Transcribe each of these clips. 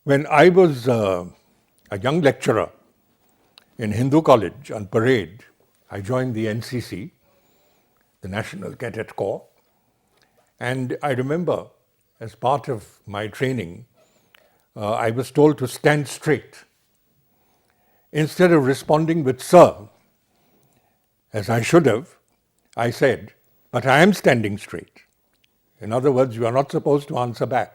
When I was a young lecturer in Hindu College on parade, I joined the NCC, the National Cadet Corps, and I remember as part of my training, I was told to stand straight. Instead of responding with "sir," as I should have, I said, "But I am standing straight." In other words, you are not supposed to answer back.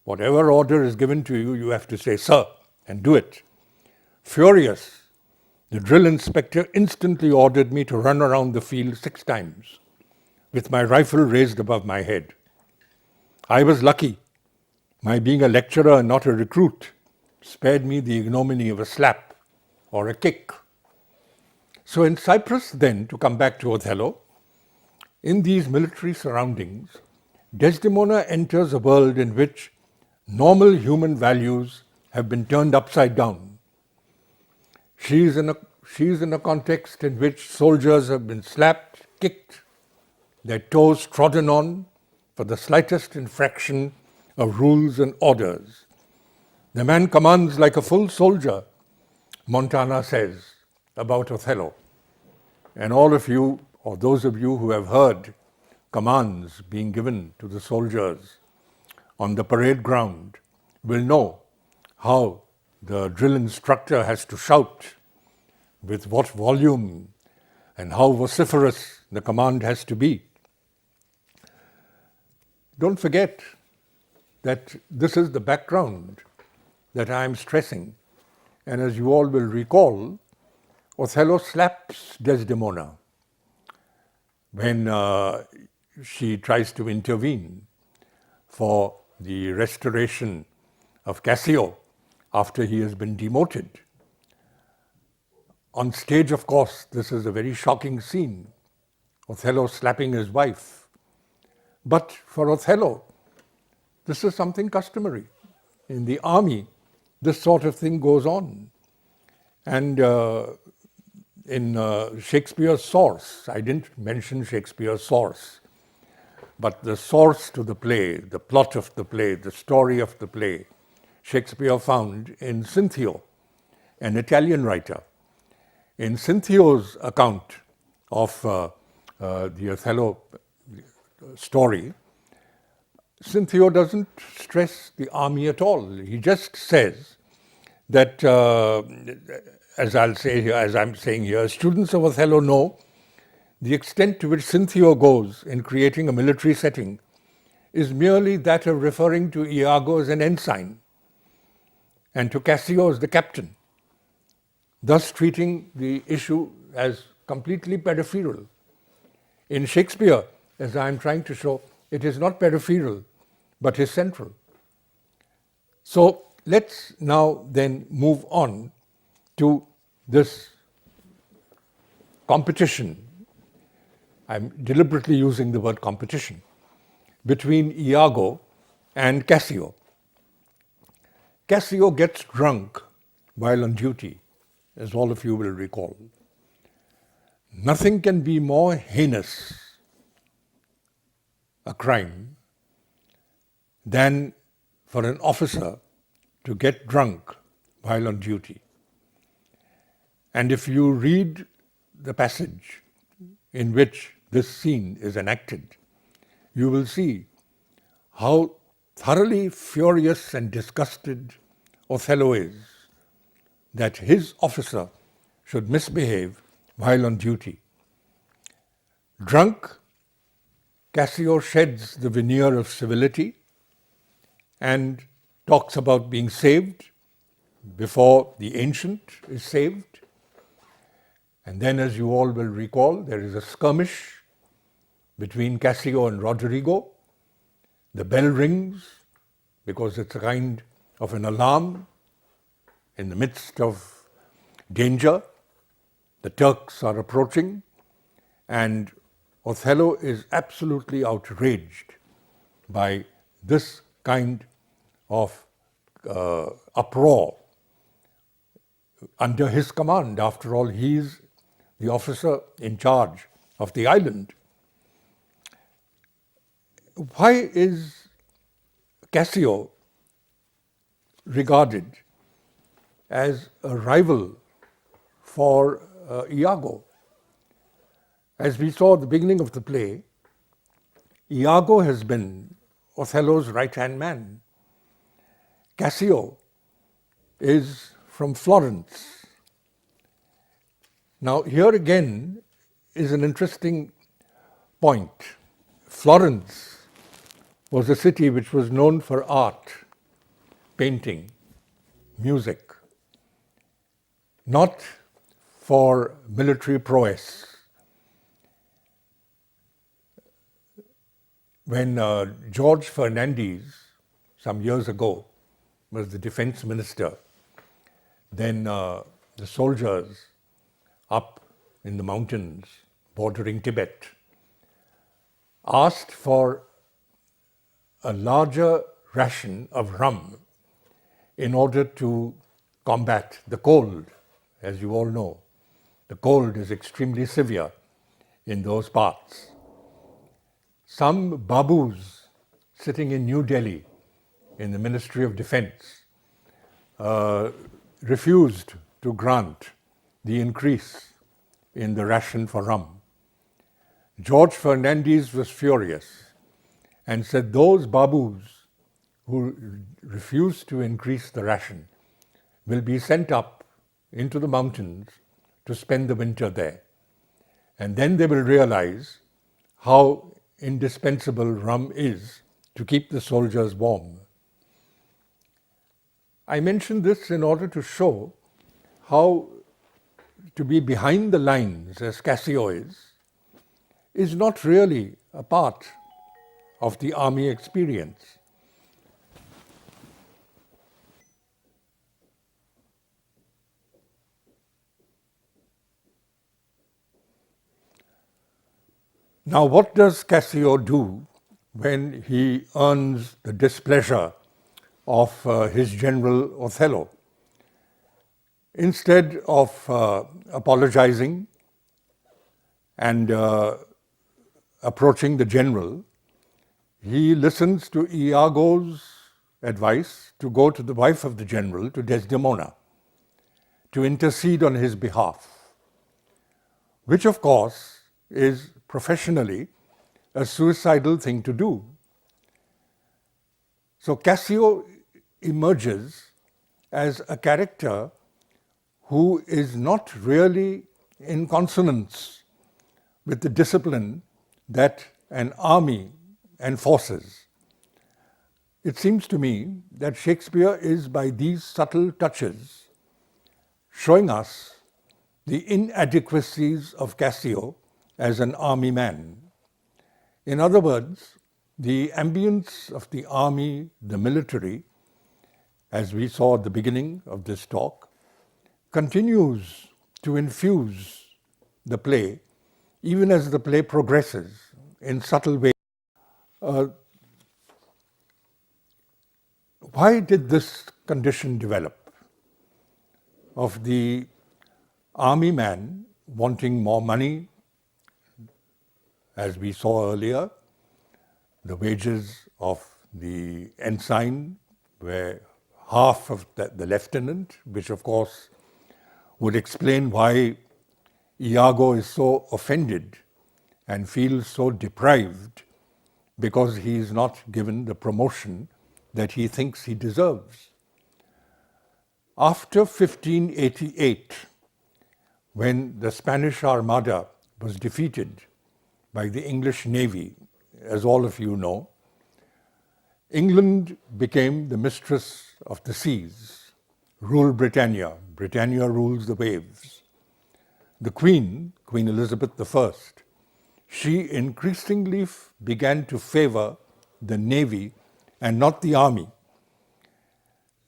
Whatever order is given to you, you have to say "sir" and do it. Furious, the drill inspector instantly ordered me to run around the field 6 times with my rifle raised above my head. I was lucky. My being a lecturer and not a recruit spared me the ignominy of a slap or a kick. So in Cyprus then, to come back to Othello, in these military surroundings, Desdemona enters a world in which normal human values have been turned upside down. She is in a context in which soldiers have been slapped, kicked, their toes trodden on for the slightest infraction of rules and orders. The man commands like a full soldier, Montana says about Othello. And all of you, or those of you who have heard commands being given to the soldiers on the parade ground, will know how the drill instructor has to shout, with what volume, and how vociferous the command has to be. Don't forget that this is the background that I am stressing. And as you all will recall, Othello slaps Desdemona when she tries to intervene for the restoration of Cassio after he has been demoted. On stage, of course, this is a very shocking scene, Othello slapping his wife. But for Othello, this is something customary. In the army, this sort of thing goes on. And in Shakespeare's source, I didn't mention Shakespeare's source, but the source to the play, the plot of the play, the story of the play, Shakespeare found in Cinthio, an Italian writer. In Cinthio's account of the Othello story, Cinthio doesn't stress the army at all. He just says that, as I'm saying here, students of Othello know the extent to which Cinthio goes in creating a military setting is merely that of referring to Iago as an ensign and to Cassio as the captain, thus treating the issue as completely peripheral. In Shakespeare, as I'm trying to show, it is not peripheral, but is central. So let's now then move on to this competition. I'm deliberately using the word competition between Iago and Cassio. Cassio gets drunk while on duty, as all of you will recall. Nothing can be more heinous a crime than for an officer to get drunk while on duty. And if you read the passage in which this scene is enacted, you will see how thoroughly furious and disgusted Othello is that his officer should misbehave while on duty. Drunk, Cassio sheds the veneer of civility and talks about being saved before the ancient is saved. And then, as you all will recall, there is a skirmish between Cassio and Roderigo. The bell rings because it's a kind of an alarm in the midst of danger. The Turks are approaching, and Othello is absolutely outraged by this kind of uproar under his command. After all, he is the officer in charge of the island. Why is Cassio regarded as a rival for Iago. As we saw at the beginning of the play, Iago has been Othello's right-hand man. Cassio is from Florence. Now, here again is an interesting point. Florence was a city which was known for art, painting, music, not for military prowess. When George Fernandez, some years ago, was the defense minister, then the soldiers up in the mountains bordering Tibet asked for a larger ration of rum in order to combat the cold. As you all know, the cold is extremely severe in those parts. Some babus sitting in New Delhi in the Ministry of Defense refused to grant the increase in the ration for rum. George Fernandez was furious and said those babus who refuse to increase the ration will be sent up into the mountains to spend the winter there. And then they will realize how indispensable rum is to keep the soldiers warm. I mention this in order to show how to be behind the lines, as Cassio is not really a part of the army experience. Now, what does Cassio do when he earns the displeasure of his general Othello? Instead of apologizing and approaching the general, he listens to Iago's advice to go to the wife of the general, to Desdemona, to intercede on his behalf, which of course is professionally a suicidal thing to do. So Cassio emerges as a character who is not really in consonance with the discipline that an army enforces. It seems to me that Shakespeare is, by these subtle touches, showing us the inadequacies of Cassio as an army man. In other words, the ambience of the army, the military, as we saw at the beginning of this talk, continues to infuse the play, even as the play progresses in subtle ways. Why did this condition develop of the army man wanting more money? As we saw earlier, the wages of the ensign were half of the lieutenant, which of course would explain why Iago is so offended and feels so deprived, because he is not given the promotion that he thinks he deserves. After 1588, when the Spanish Armada was defeated by the English Navy, as all of you know, England became the mistress of the seas, ruled Britannia. Britannia rules the waves. The Queen, Queen Elizabeth I, she increasingly began to favor the navy and not the army.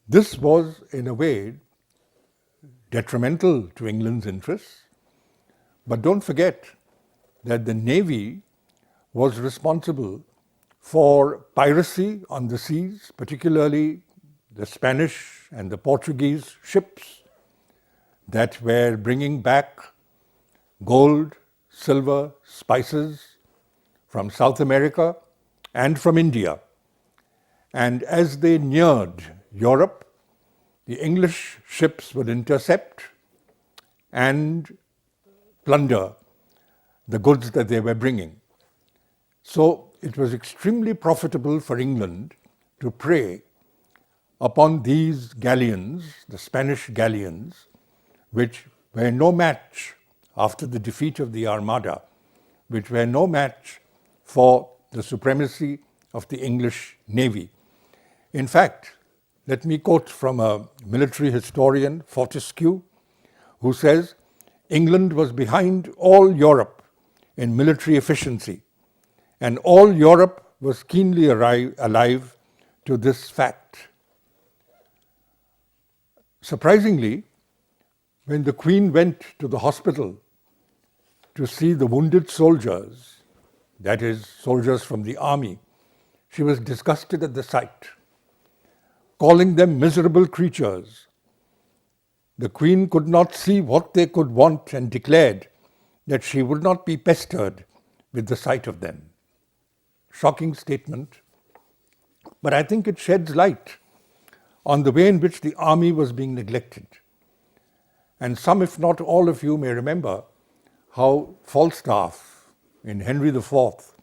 This was, in a way, detrimental to England's interests. But don't forget that the navy was responsible for piracy on the seas, particularly the Spanish and the Portuguese ships that were bringing back gold, silver, spices from South America and from India. And as they neared Europe, the English ships would intercept and plunder the goods that they were bringing. So it was extremely profitable for England to prey upon these galleons, the Spanish galleons, which were no match after the defeat of the Armada, which were no match for the supremacy of the English Navy. In fact, let me quote from a military historian, Fortescue, who says, England was behind all Europe in military efficiency, and all Europe was keenly alive to this fact. Surprisingly, when the Queen went to the hospital to see the wounded soldiers, that is, soldiers from the army, she was disgusted at the sight, calling them miserable creatures. The Queen could not see what they could want and declared that she would not be pestered with the sight of them. Shocking statement, but I think it sheds light on the way in which the army was being neglected. And some, if not all of you, may remember how Falstaff in Henry IV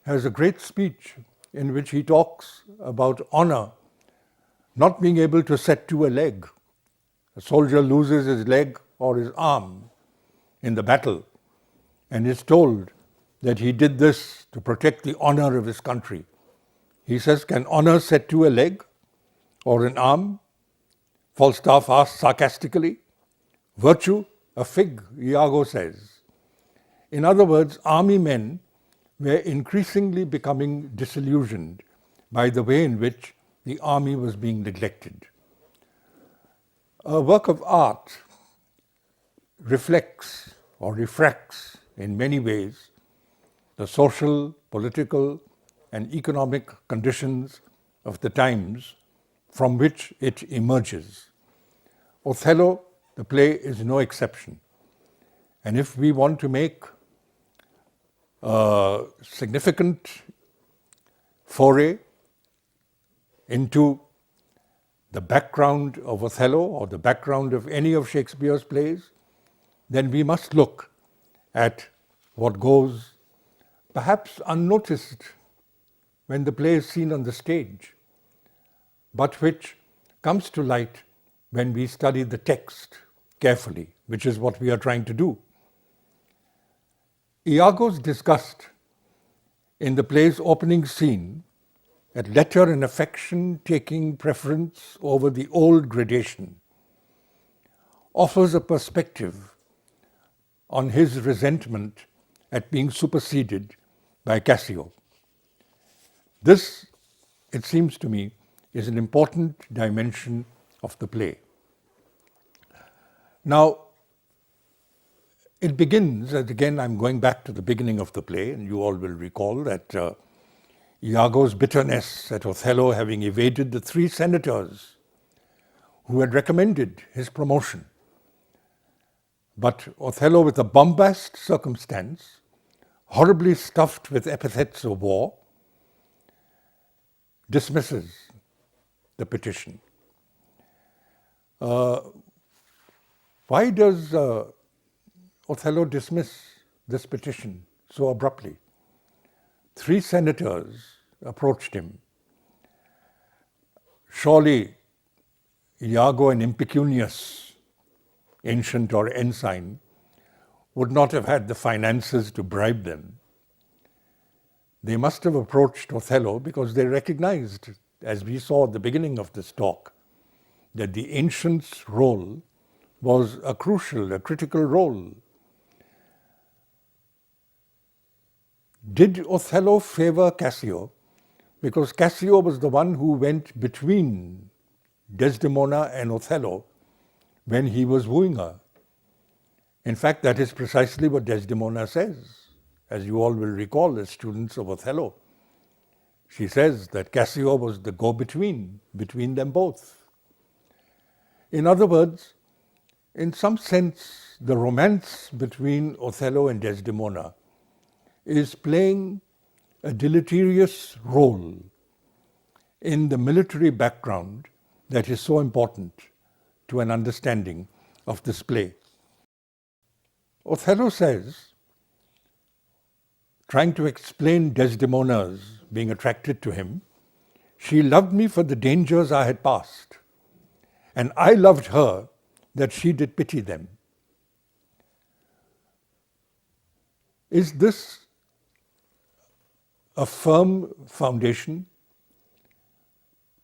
has a great speech in which he talks about honor not being able to set to a leg. A soldier loses his leg or his arm in the battle and is told that he did this to protect the honor of his country. He says, can honor set to a leg or an arm? Falstaff asks sarcastically. Virtue, a fig, Iago says. In other words, army men were increasingly becoming disillusioned by the way in which the army was being neglected. A work of art reflects or refracts in many ways the social, political, and economic conditions of the times from which it emerges. Othello, the play, is no exception. And if we want to make a significant foray into the background of Othello or the background of any of Shakespeare's plays, then we must look at what goes perhaps unnoticed when the play is seen on the stage, but which comes to light when we study the text carefully, which is what we are trying to do. Iago's disgust in the play's opening scene at letter and affection taking preference over the old gradation offers a perspective on his resentment at being superseded by Cassio. This, it seems to me, is an important dimension of the play. Now, it begins, and again I'm going back to the beginning of the play, and you all will recall that Iago's bitterness at Othello having evaded the 3 senators who had recommended his promotion. But Othello, with a bombast circumstance, horribly stuffed with epithets of war, dismisses the petition. Why does Othello dismiss this petition so abruptly? 3 senators approached him. Surely Iago and Impecunious, ancient or ensign, would not have had the finances to bribe them. They must have approached Othello because they recognized, as we saw at the beginning of this talk, that the ancient's role was a crucial, a critical role. Did Othello favor Cassio? Because Cassio was the one who went between Desdemona and Othello when he was wooing her. In fact, that is precisely what Desdemona says, as you all will recall as students of Othello. She says that Cassio was the go-between, between them both. In other words, in some sense, the romance between Othello and Desdemona is playing a deleterious role in the military background that is so important to an understanding of this play. Othello says, trying to explain Desdemona's being attracted to him, "She loved me for the dangers I had passed, and I loved her that she did pity them." Is this a firm foundation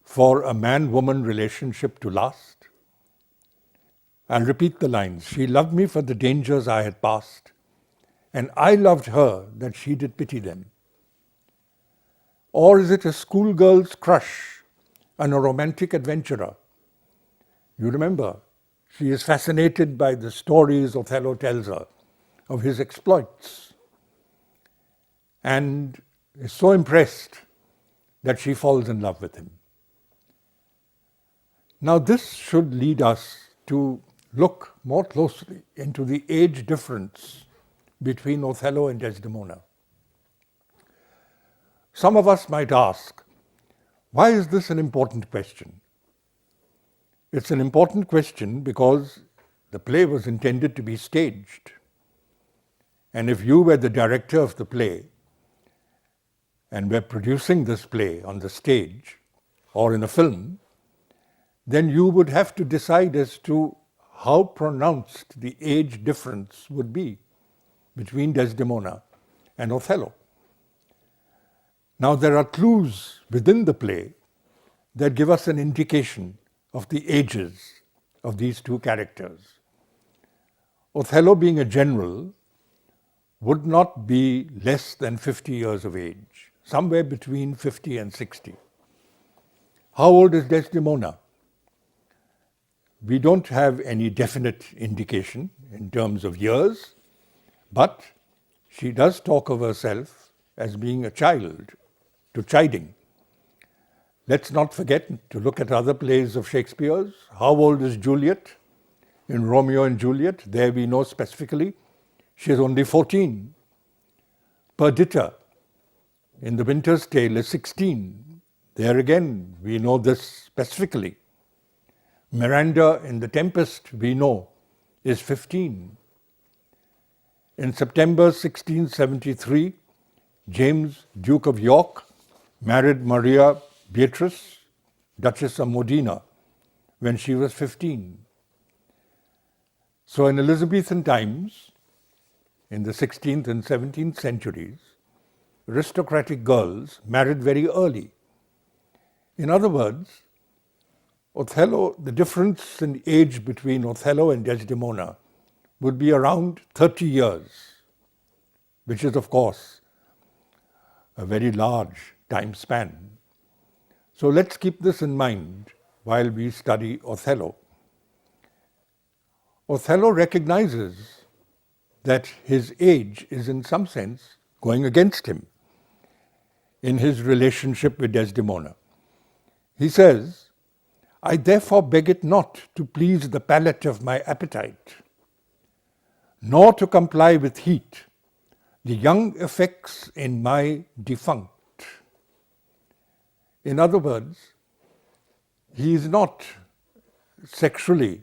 for a man-woman relationship to last? I'll repeat the lines. "She loved me for the dangers I had passed, and I loved her that she did pity them." Or is it a schoolgirl's crush on a romantic adventurer? You remember, she is fascinated by the stories Othello tells her of his exploits and is so impressed that she falls in love with him. Now this should lead us to look more closely into the age difference between Othello and Desdemona. Some of us might ask, why is this an important question? It's an important question because the play was intended to be staged. And if you were the director of the play and were producing this play on the stage or in a film, then you would have to decide as to how pronounced the age difference would be between Desdemona and Othello. Now there are clues within the play that give us an indication of the ages of these two characters. Othello, being a general, would not be less than 50 years of age, somewhere between 50 and 60. How old is Desdemona? We don't have any definite indication in terms of years, but she does talk of herself as being a child, to chiding. Let's not forget to look at other plays of Shakespeare's. How old is Juliet? In Romeo and Juliet, there we know specifically she is only 14. Perdita in The Winter's Tale is 16. There again, we know this specifically. Miranda in The Tempest, we know, is 15. In September 1673, James, Duke of York, married Maria Beatrice, Duchess of Modena, when she was 15. So in Elizabethan times, in the 16th and 17th centuries, aristocratic girls married very early. In other words, Othello, the difference in age between Othello and Desdemona would be around 30 years, which is, of course, a very large time span. So let's keep this in mind while we study Othello. Othello recognizes that his age is in some sense going against him in his relationship with Desdemona. He says, "I therefore beg it not to please the palate of my appetite, nor to comply with heat the young effects in my defunct." In other words, he is not sexually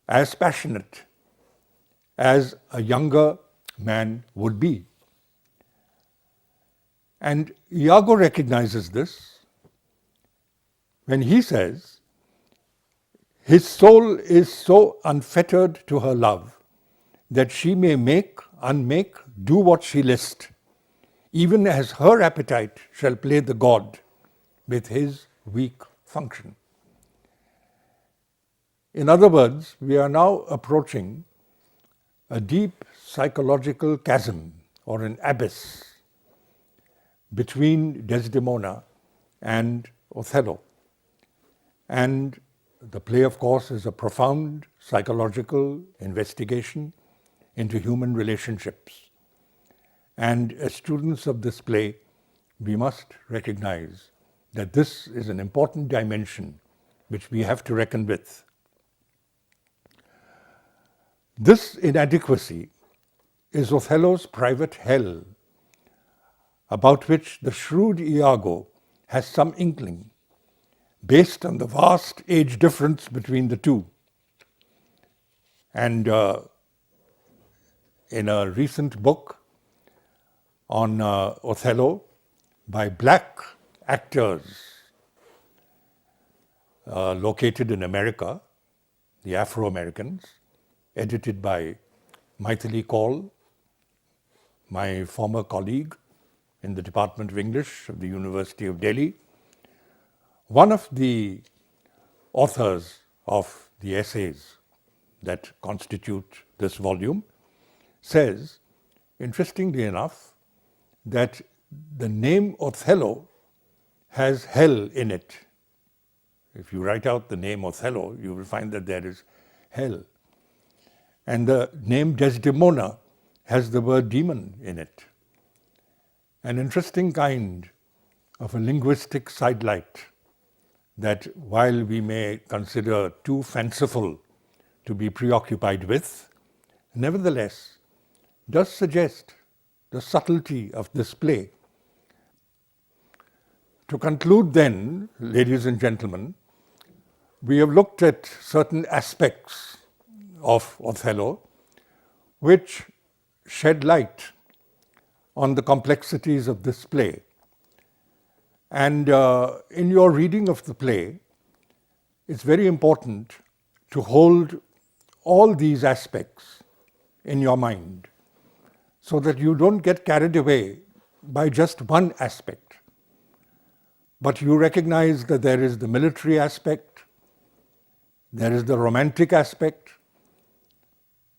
as passionate as a younger man would be. And Iago recognizes this when he says, "His soul is so unfettered to her love that she may make, unmake, do what she list, even as her appetite shall play the god with his weak function." In other words, we are now approaching a deep psychological chasm or an abyss between Desdemona and Othello. And the play, of course, is a profound psychological investigation into human relationships. And as students of this play, we must recognize that this is an important dimension which we have to reckon with. This inadequacy is Othello's private hell, about which the shrewd Iago has some inkling, based on the vast age difference between the two. And in a recent book on Othello by black actors located in America, the Afro-Americans, edited by Maithili Kaul, my former colleague in the Department of English of the University of Delhi. One of the authors of the essays that constitute this volume says, interestingly enough, that the name Othello has hell in it. If you write out the name Othello, you will find that there is hell. And the name Desdemona has the word demon in it. An interesting kind of a linguistic sidelight that, while we may consider too fanciful to be preoccupied with, nevertheless does suggest the subtlety of this play. To conclude then, ladies and gentlemen, we have looked at certain aspects of Othello which shed light on the complexities of this play. And in your reading of the play, it's very important to hold all these aspects in your mind so that you don't get carried away by just one aspect. But you recognize that there is the military aspect, there is the romantic aspect,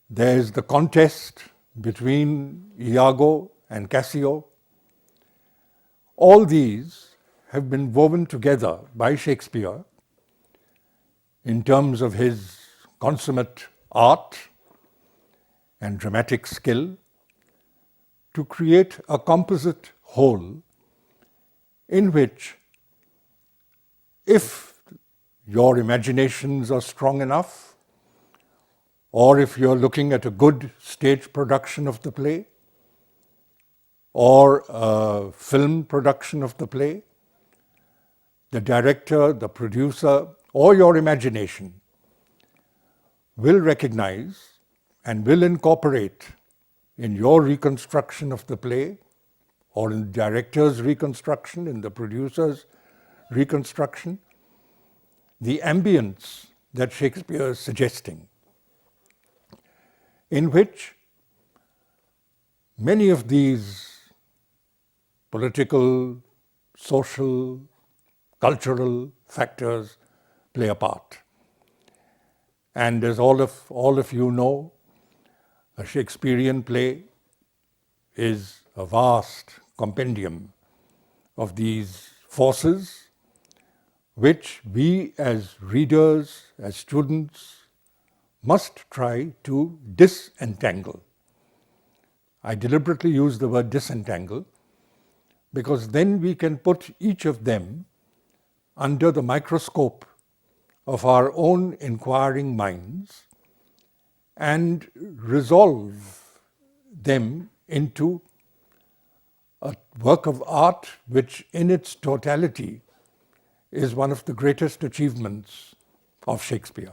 there is the contest between Iago and Cassio. All these have been woven together by Shakespeare in terms of his consummate art and dramatic skill to create a composite whole in which, if your imaginations are strong enough, or if you're looking at a good stage production of the play, or a film production of the play, the director, the producer, or your imagination will recognize and will incorporate in your reconstruction of the play, or in the director's reconstruction, in the producer's reconstruction, the ambience that Shakespeare is suggesting, in which many of these political, social, cultural factors play a part. And as all of you know, a Shakespearean play is a vast compendium of these forces which we as readers, as students, must try to disentangle. I deliberately use the word disentangle because then we can put each of them under the microscope of our own inquiring minds and resolve them into a work of art which in its totality is one of the greatest achievements of Shakespeare.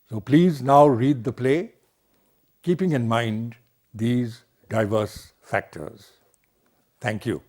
So please now read the play, keeping in mind these diverse factors. Thank you.